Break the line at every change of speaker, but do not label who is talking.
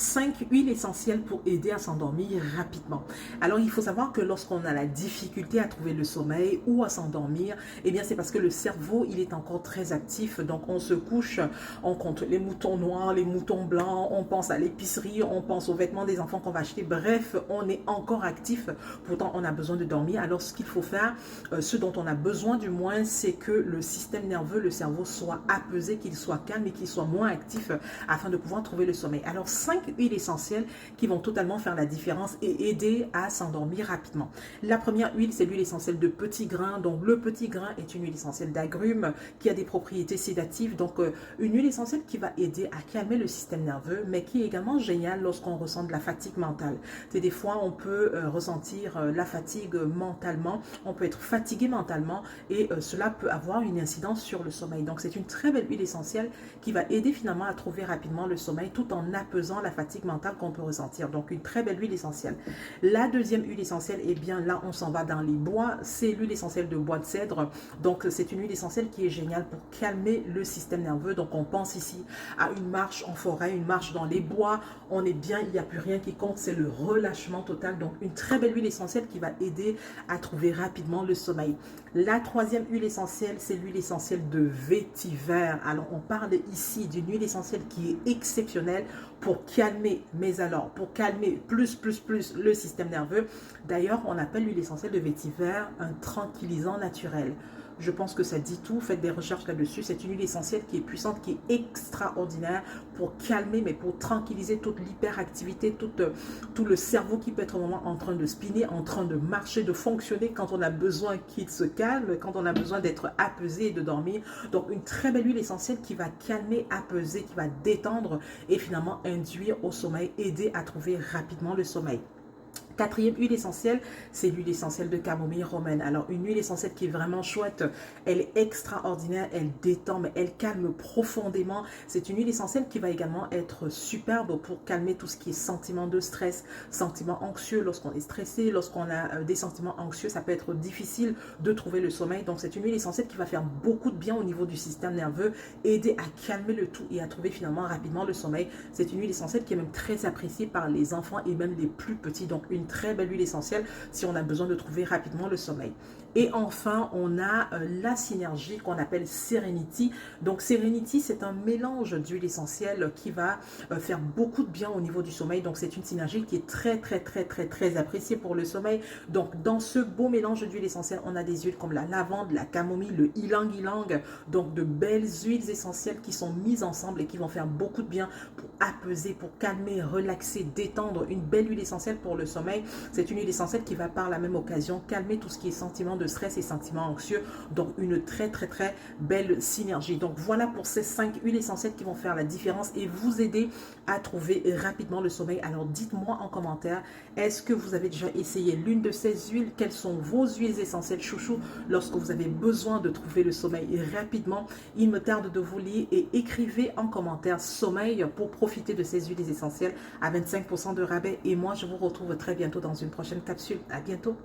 5 huiles essentielles pour aider à s'endormir rapidement. Alors, il faut savoir que lorsqu'on a la difficulté à trouver le sommeil ou à s'endormir, eh bien, c'est parce que le cerveau, il est encore très actif. Donc, on se couche, on compte les moutons noirs, les moutons blancs, on pense à l'épicerie, on pense aux vêtements des enfants qu'on va acheter. Bref, on est encore actif. Pourtant, on a besoin de dormir. Alors, ce qu'il faut faire, ce dont on a besoin du moins, c'est que le système nerveux, le cerveau soit apaisé, qu'il soit calme et qu'il soit moins actif afin de pouvoir trouver le sommeil. Alors, 5 huiles essentielles qui vont totalement faire la différence et aider à s'endormir rapidement. La première huile, c'est l'huile essentielle de petit grain. Donc, le petit grain est une huile essentielle d'agrumes qui a des propriétés sédatives. Donc, une huile essentielle qui va aider à calmer le système nerveux, mais qui est également géniale lorsqu'on ressent de la fatigue mentale. C'est des fois, on peut ressentir la fatigue mentalement, on peut être fatigué mentalement et cela peut avoir une incidence sur le sommeil. Donc, c'est une très belle huile essentielle qui va aider finalement à trouver rapidement le sommeil tout en apaisant la fatigue mentale qu'on peut ressentir. Donc, une très belle huile essentielle. La deuxième huile essentielle, eh bien là, on s'en va dans les bois. C'est l'huile essentielle de bois de cèdre. Donc, c'est une huile essentielle qui est géniale pour calmer le système nerveux. Donc, on pense ici à une marche en forêt, une marche dans les bois. On est bien, il n'y a plus rien qui compte. C'est le relâchement total. Donc, une très belle huile essentielle qui va aider à trouver rapidement le sommeil. La troisième huile essentielle, c'est l'huile essentielle de vétiver. Alors, on parle ici d'une huile essentielle qui est exceptionnelle pour calmer, mais alors, pour calmer plus le système nerveux. D'ailleurs, on appelle l'huile essentielle de vétiver un tranquillisant naturel. Je pense que ça dit tout. Faites des recherches là-dessus. C'est une huile essentielle qui est puissante, qui est extraordinaire pour calmer, mais pour tranquilliser toute l'hyperactivité, tout le cerveau qui peut être au moment en train de spinner, en train de marcher, de fonctionner quand on a besoin qu'il se calme, quand on a besoin d'être apaisé et de dormir. Donc, une très belle huile essentielle qui va calmer, apaiser, qui va détendre et finalement induire au sommeil, aider à trouver rapidement le sommeil. Quatrième huile essentielle, c'est l'huile essentielle de camomille romaine. Alors, une huile essentielle qui est vraiment chouette, elle est extraordinaire, elle détend, mais elle calme profondément. C'est une huile essentielle qui va également être superbe pour calmer tout ce qui est sentiment de stress, sentiments anxieux. Lorsqu'on est stressé, lorsqu'on a des sentiments anxieux, ça peut être difficile de trouver le sommeil. Donc, c'est une huile essentielle qui va faire beaucoup de bien au niveau du système nerveux, aider à calmer le tout et à trouver finalement rapidement le sommeil. C'est une huile essentielle qui est même très appréciée par les enfants et même les plus petits. Donc, une très belle huile essentielle si on a besoin de trouver rapidement le sommeil. Et enfin, on a la synergie qu'on appelle Serenity. Donc, Serenity, c'est un mélange d'huile essentielle qui va faire beaucoup de bien au niveau du sommeil. Donc, c'est une synergie qui est très appréciée pour le sommeil. Donc, dans ce beau mélange d'huile essentielle, on a des huiles comme la lavande, la camomille, le ylang-ylang. Donc, de belles huiles essentielles qui sont mises ensemble et qui vont faire beaucoup de bien pour apaiser, pour calmer, relaxer, détendre. Une belle huile essentielle pour le sommeil. C'est une huile essentielle qui va par la même occasion calmer tout ce qui est sentiment de stress et sentiments anxieux. Donc, une très belle synergie. Donc, voilà pour ces 5 huiles essentielles qui vont faire la différence et vous aider à trouver rapidement le sommeil. Alors, dites-moi en commentaire, est-ce que vous avez déjà essayé l'une de ces huiles? Quelles sont vos huiles essentielles chouchou lorsque vous avez besoin de trouver le sommeil rapidement? Il me tarde de vous lire et écrivez en commentaire sommeil pour profiter de ces huiles essentielles à 25% de rabais. Et moi, je vous retrouve très bientôt dans une prochaine capsule. À bientôt.